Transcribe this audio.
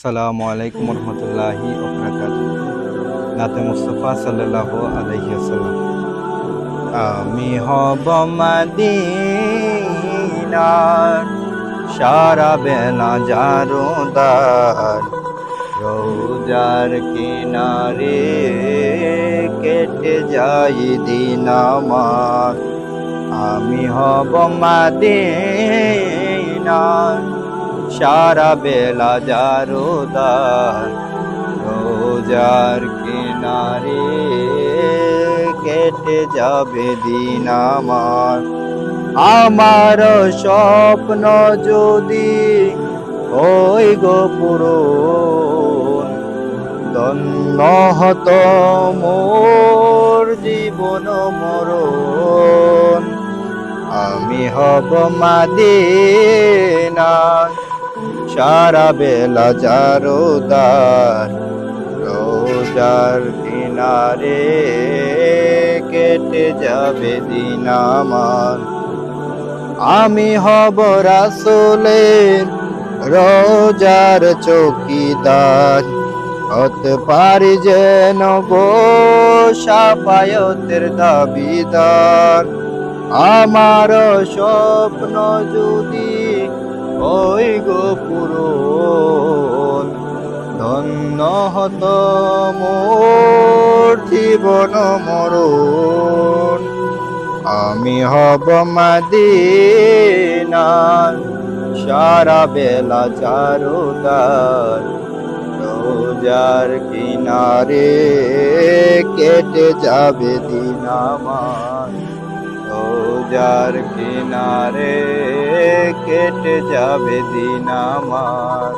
আসসালামু আলাইকুম রহমতুল্লাহি ওবরাকাতুহু। নাতে মুস্তাফা সাল্লাল্লাহু আলাইহি ওয়াসাল্লাম। আমি হব মদিনার সারা বেলা জারুদার, রোজার কিনারে কেটে যাই দিন আমার। আমি হব মদিনার সারা বেলা জারুদার, রোজার কিনারে কেটে যাবে দিন আমার। আমার স্বপ্ন যদি ওই গো পূরণ, ধন্য হতো মোর জীবন মরণ। আমি হব মদিনার সারা বেলা জারুদার, রোজার কিনারে কেটে যাবে দিন আমার। আমি হব রাসূলের রোজার চৌকিদার, হতে পারি যেন গো শাফায়াতের দাবিদার। আমার স্বপ্ন যদি ওই গো পূরণ, ধন্য হতো মোর জীবন মরণ। আমি হব মদিনার সারা বেলা জারুদার, রোজার কিনারে কেটে যাবে দিন আমার। রোজার কিনারে কেটে যাবে দিন আমার।